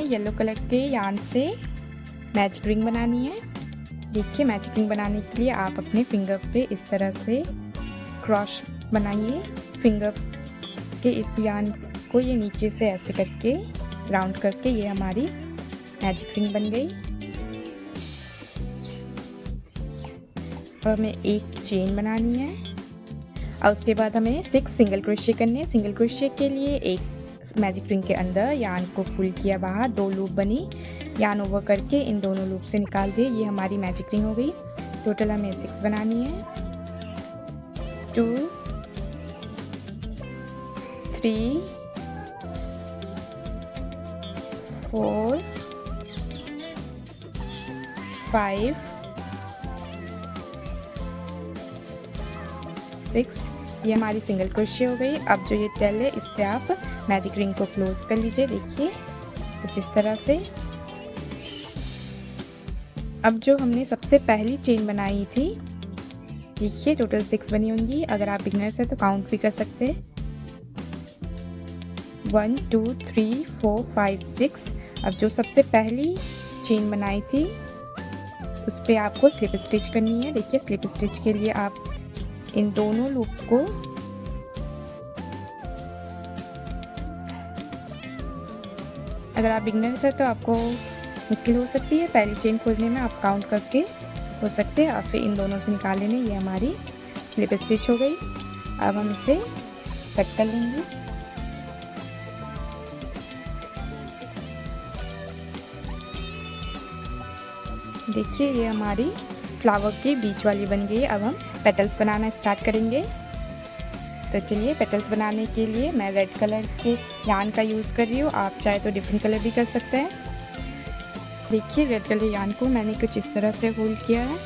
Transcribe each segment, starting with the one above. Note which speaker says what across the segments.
Speaker 1: हमें yellow colour के yarn से मैजिक रिंग बनानी है। देखिए, मैजिक रिंग बनाने के लिए आप अपने फिंगर पे इस तरह से क्रॉस बनाइए। फिंगर के इस यार्न को ये नीचे से ऐसे करके राउंड करके ये हमारी मैजिक रिंग बन गई। और हमें एक चेन बनानी है और उसके बाद हमें 6 सिंगल क्रोशे करने हैं। सिंगल क्रोशे के लिए एक मैजिक रिंग के अंदर यार्न को पुल किया बाहर, 2 लूप बनी, यार्न ओवर करके इन दोनों लूप से निकाल दिए। ये हमारी मैजिक रिंग हो गई। टोटल हमें 6 बनानी है। 2 3 4 5 6। ये हमारी सिंगल क्रोशे हो गई। अब जो ये टेल है इससे आप मैजिक रिंग को क्लोज कर लीजिए। देखिए कुछ इस तरह से। अब जो हमने सबसे पहली चेन बनाई थी, देखिए टोटल 6 बनी होंगी। अगर आप बिगनर्स हैं तो काउंट भी कर सकते हैं। 1 2 3 4 5 6। अब जो सबसे पहली चेन बनाई थी उस पर आपको स्लिप स्टिच करनी है। देखिए स्लिप स्टिच के लिए आप इन दोनों लूप को अगर आप बिगनर्स हैं तो आपको मुश्किल हो सकती है, पहली चेन खोलने में आप काउंट करके हो सकते हैं और फिर इन दोनों से निकाल लेने। ये हमारी स्लिप स्टिच हो गई। अब हम इसे कट कर लेंगे। देखिए ये हमारी फ्लावर की बीच वाली बन गई। अब हम पेटल्स बनाना स्टार्ट करेंगे। तो चलिए, पेटल्स बनाने के लिए मैं रेड कलर के यार्न का यूज़ कर रही हूँ। आप चाहे तो डिफरेंट कलर भी कर सकते हैं। देखिए रेड कलर यार्न को मैंने कुछ इस तरह से होल्ड किया है।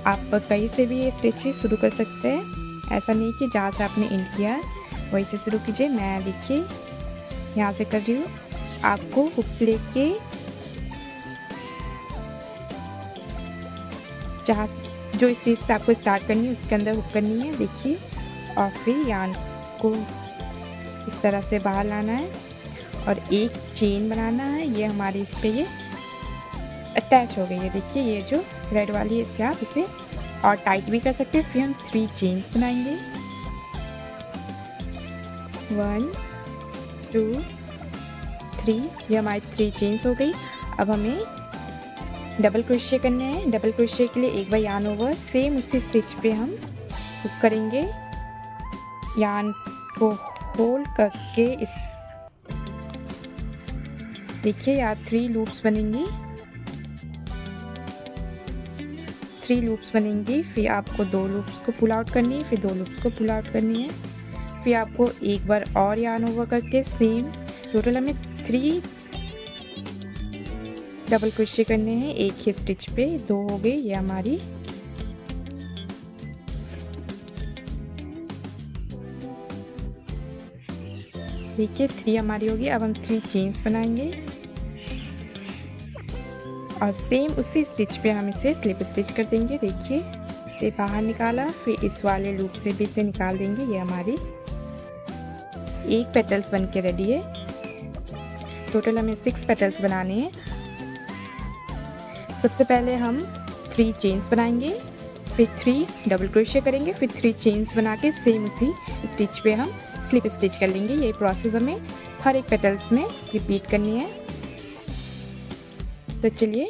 Speaker 1: आप कहीं से भी ये स्टिचिंग शुरू कर सकते हैं। ऐसा नहीं कि जहाँ से आपने एंड किया है वहीं से शुरू कीजिए। मैं देखिए यहाँ से कर रही हूँ। आपको हुक लेके जहाँ जो स्टिच से आपको स्टार्ट करनी है उसके अंदर हुक करनी है। देखिए, और फिर यार्न को इस तरह से बाहर लाना है और एक चेन बनाना है। ये हमारी इस पे ये अटैच हो गई है। देखिए ये जो रेड वाली है इससे आप इसे और टाइट भी कर सकते हैं। फिर हम 3 चेन्स बनाएंगे। 1 2 3। ये हमारी 3 चेन्स हो गई। अब हमें डबल क्रोशे करने हैं। डबल क्रोशे के लिए एक बार यार्न ओवर, सेम उसी स्टिच पे हम हुक करेंगे। यार्न को होल्ड करके इस देखिए यहाँ 3 लूप्स बनेंगी। 3 लूप्स बनेंगी। फिर आपको 2 लूप्स को पुल आउट करनी है, फिर 2 लूप्स को पुल आउट करनी है। फिर आपको एक बार और यार्न ओवर करके सेम टोटल हमें 3 डबल क्रोशे करने हैं एक ही स्टिच पे। 2 हो गई। ये हमारी देखिए 3 हमारी होगी। अब हम 3 चेन्स बनाएंगे और सेम उसी स्टिच पे हम इसे स्लिप स्टिच कर देंगे। देखिए इसे बाहर निकाला, फिर इस वाले लूप से भी इसे निकाल देंगे। ये हमारी एक पेटल्स बन के रेडी है। टोटल हमें 6 पेटल्स बनाने हैं। सबसे पहले हम 3 चेन्स बनाएंगे, फिर 3 डबल क्रोशे करेंगे, फिर 3 चेन्स बना के सेम उसी स्टिच पे हम स्लिप स्टिच कर लेंगे। ये प्रोसेस हमें हर एक पेटल्स में रिपीट करनी है। तो चलिए,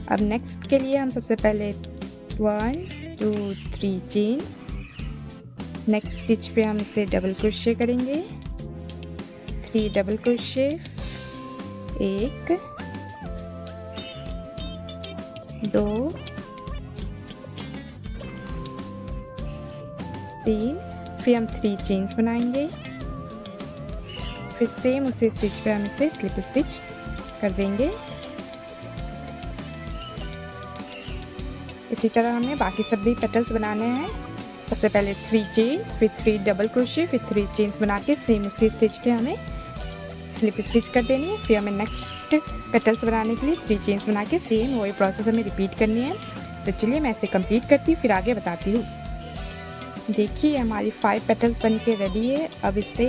Speaker 1: अब नेक्स्ट के लिए हम सबसे पहले 1 2 3 चेन्स, नेक्स्ट स्टिच पे हम इसे डबल क्रोशे करेंगे। 3 डबल क्रोशे, 1 2 3। फिर हम 3 चेन्स बनाएंगे, फिर सेम उसी स्टिच पे हम इसे स्लिप स्टिच कर देंगे। इसी तरह हमें बाकी सभी पेटल्स बनाने हैं। सबसे पहले 3 चेन्स, फिर 3 डबल क्रोशे, फिर 3 चेन्स बना के सेम उसी स्टिच पे हमें स्लिप स्टिच कर देनी है। फिर हमें नेक्स्ट पेटल्स बनाने के लिए 3 चेन्स बना के सेम वही प्रोसेस हमें रिपीट करनी है। तो चलिए मैं इसे कंप्लीट करती हूँ, फिर आगे बताती हूँ। देखिए हमारी 5 पेटल्स बन के रेडी है। अब इससे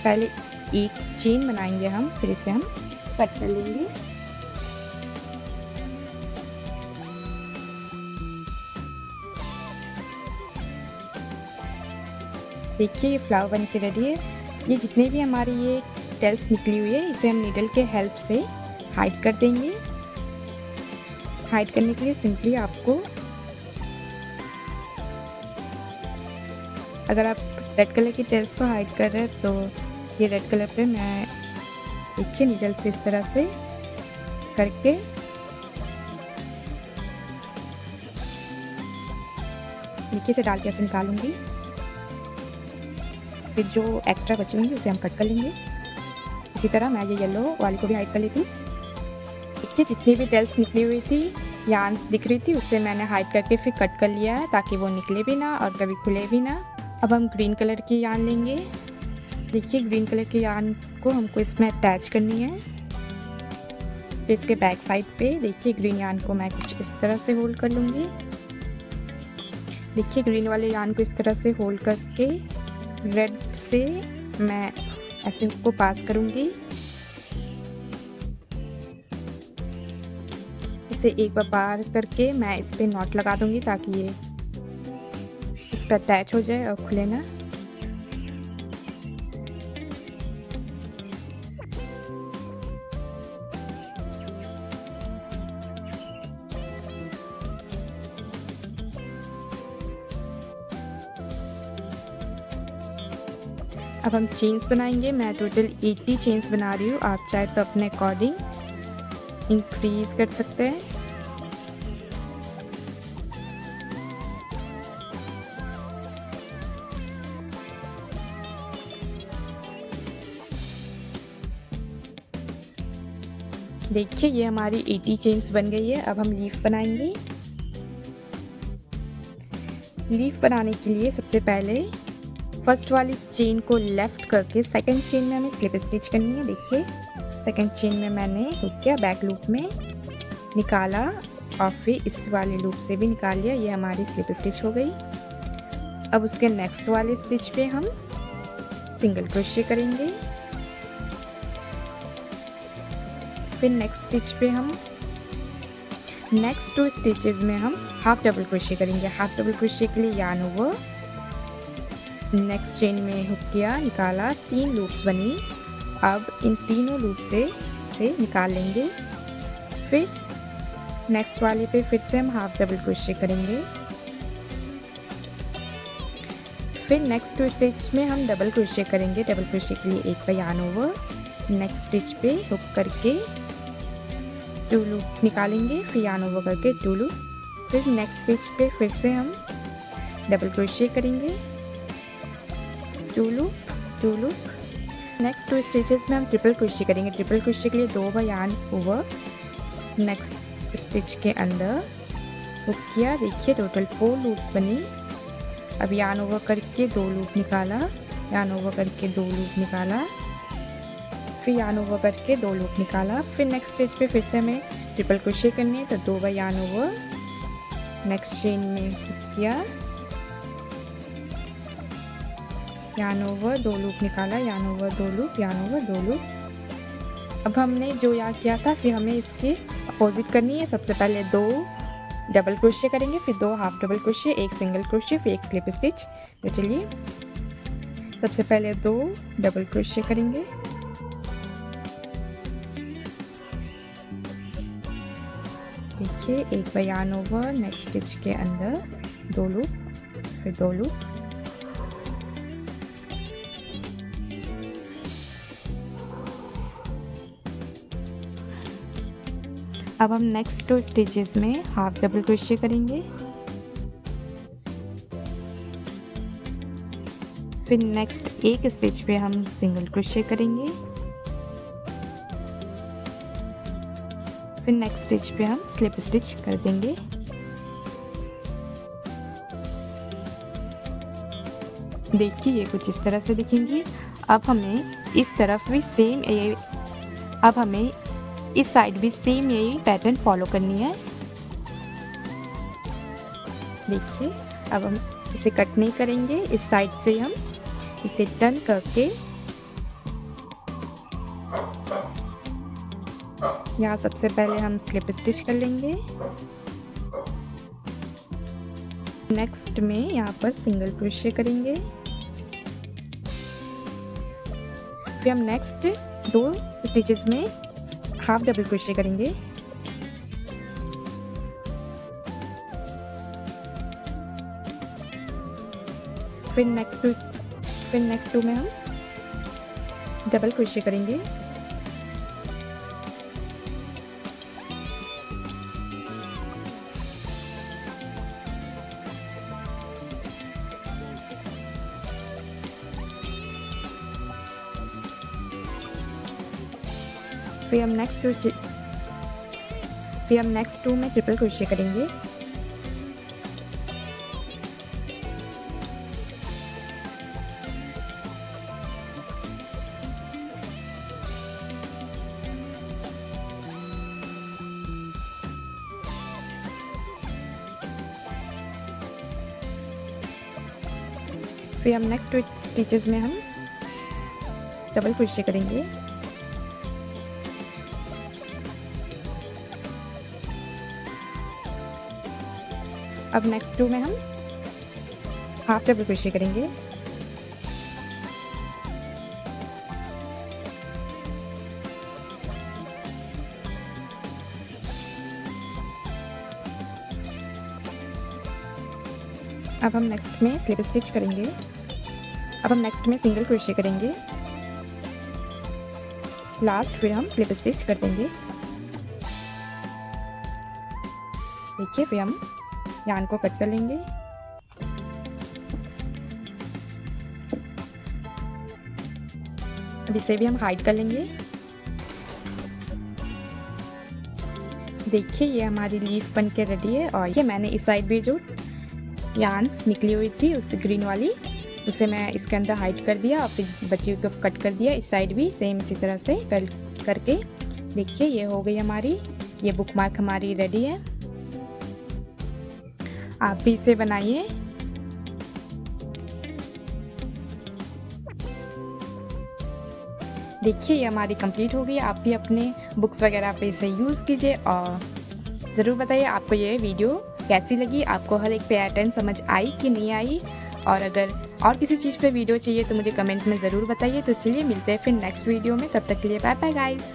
Speaker 1: पहले एक चेन बनाएंगे हम, फिर इसे हम कट कर लेंगे। देखिए ये फ्लावर बन के रेडी है। ये जितने भी हमारी ये टेल्स निकली हुई है, इसे हम नीडल के हेल्प से हाइड कर देंगे। हाइड करने के लिए सिंपली आपको, अगर आप रेड कलर की टेल्स को हाइड कर रहे हैं तो ये रेड कलर पे मैं देखिए नीडल से इस तरह से करके नीचे से डाल के ऐसे निकालूंगी। फिर जो एक्स्ट्रा बची होंगी उसे हम कट कर लेंगे। इसी तरह मैं ये येलो वाली को भी हाइड कर लेती हूँ। देखिए जितनी भी टेल्स निकली हुई थी, यार्न्स दिख रही थी, उससे मैंने हाइड करके फिर कट कर लिया है ताकि वो निकले भी ना और कभी खुले भी ना। अब हम ग्रीन कलर की यार्न लेंगे। देखिए ग्रीन कलर की यार्न को हमको इसमें अटैच करनी है। तो इसके बैक साइड पे देखिए ग्रीन यार्न को मैं कुछ इस तरह से होल्ड कर लूँगी। देखिए ग्रीन वाले यार्न को इस तरह से होल्ड करके रेड से मैं ऐसे उसको पास करूँगी। इसे एक बार पार करके मैं इस पे नॉट लगा दूँगी ताकि ये इस पर अटैच हो जाए और खुले ना। अब हम चेन्स बनाएंगे। मैं टोटल 80 चेन्स बना रही हूँ। आप चाहे तो अपने अकॉर्डिंग इंक्रीज कर सकते हैं। देखिए ये हमारी 80 चेन्स बन गई है। अब हम लीफ बनाएंगे। लीफ बनाने के लिए सबसे पहले फर्स्ट वाली चेन को लेफ्ट करके सेकंड चेन में हमें स्लिप स्टिच करनी है। देखिए सेकंड चेन में मैंने हुक किया, बैक लूप में निकाला और फिर इस वाले लूप से भी निकाल लिया। ये हमारी स्लिप स्टिच हो गई। अब उसके नेक्स्ट वाले स्टिच पे हम सिंगल क्रोशिया करेंगे। फिर नेक्स्ट स्टिच पे हम नेक्स्ट 2 स्टिचेस में हम हाफ डबल क्रोशिया करेंगे। हाफ डबल क्रोशिया के लिए यार्न ओवर, नेक्स्ट चेन में हुक किया, निकाला, 3 लूप्स बनी। अब इन तीनों लूप से निकाल लेंगे। फिर नेक्स्ट वाले पे फिर से हम हाफ डबल क्रोशिया करेंगे। फिर नेक्स्ट 2 स्टिच में हम डबल क्रोशिया करेंगे। डबल क्रोशिया के लिए एक बार यार्न ओवर, नेक्स्ट स्टिच पे हुक करके 2 लूप निकालेंगे, फिर यार्न ओवर करके 2 लूप। फिर नेक्स्ट स्टिच पे फिर से हम डबल क्रोशिया करेंगे, 2 लूप। नेक्स्ट 2 स्टिचेस में हम ट्रिपल क्रोशिया करेंगे। ट्रिपल क्रोशिया के लिए 2 बार यार्न ओवर, नेक्स्ट स्टिच के अंदर हुक किया। देखिए टोटल 4 लूप्स बनी। अब यार्न ओवर करके 2 लूप निकाला, यार्न ओवर करके 2 लूप निकाला, फिर यार्न ओवर करके 2 लूप निकाला। फिर नेक्स्ट स्टिच पे फिर से हमें ट्रिपल क्रोशिया करनी है, तो 2 बार यार्न ओवर, नेक्स्ट चेन में हुक किया, यार्न ओवर, 2 लूप निकाला, yarn over 2 loop, yarn over 2 loop. अब हमने जो यार्न किया था फिर हमें इसके अपोजिट करनी है। सबसे पहले 2 डबल क्रोशिया करेंगे, फिर 2 half double crochet, 1 single crochet, फिर 1 स्लिप स्टिच। तो चलिए सबसे पहले 2 डबल क्रोशिया करेंगे, देखिए एक बार यार्न ओवर, नेक्स्ट स्टिच के अंदर 2 लूप, फिर 2 लूप। अब हम नेक्स्ट 2 स्टिचेस में हाफ डबल क्रोशिया करेंगे, फिर नेक्स्ट 1 स्टिच पे हम सिंगल क्रोशिया करेंगे, फिर नेक्स्ट स्टिच पे हम स्लिप स्टिच कर देंगे। देखिए ये कुछ इस तरह से दिखेंगी। अब हमें इस तरफ भी सेम अब हमें इस साइड भी सेम यही पैटर्न फॉलो करनी है। देखिए अब हम इसे कट नहीं करेंगे, इस साइड से हम इसे टर्न करके यहाँ सबसे पहले हम स्लिप स्टिच कर लेंगे। नेक्स्ट में यहाँ पर सिंगल क्रोशे करेंगे। फिर हम नेक्स्ट 2 स्टिचेस में हाफ डबल क्रोशे करेंगे। फिर नेक्स्ट 2 में हम डबल क्रोशे करेंगे। फिर हम नेक्स्ट 2 में ट्रिपल क्रोशे करेंगे। फिर हम नेक्स्ट 2 स्टिचेस में हम डबल क्रोशे करेंगे। अब नेक्स्ट 2 में हम हाफ डबल क्रोशे करेंगे। अब हम नेक्स्ट में स्लिप स्टिच करेंगे। अब हम नेक्स्ट में सिंगल क्रोशे करेंगे। लास्ट फिर हम स्लिप स्टिच कर देंगे। देखिए, फिर हम यार्न को कट कर लेंगे। अब इसे भी हम हाइड कर लेंगे। देखिए, ये हमारी लीफ बन के रेडी है। और ये मैंने इस साइड भी जो यार्न्स निकली हुई थी उससे ग्रीन वाली, उसे मैं इसके अंदर हाइड कर दिया और फिर बची हुई को कट कर दिया। इस साइड भी सेम इसी तरह से करके देखिए, ये हो गई हमारी, ये बुक मार्क हमारी रेडी है। आप भी इसे बनाइए। देखिए, ये हमारी कंप्लीट हो गई। आप भी अपने बुक्स वगैरह पे इसे यूज़ कीजिए और ज़रूर बताइए आपको ये वीडियो कैसी लगी, आपको हर एक पैटर्न समझ आई कि नहीं आई। और अगर और किसी चीज़ पे वीडियो चाहिए तो मुझे कमेंट में ज़रूर बताइए। तो चलिए मिलते हैं फिर नेक्स्ट वीडियो में, तब तक के लिए बाय बाय गाइस।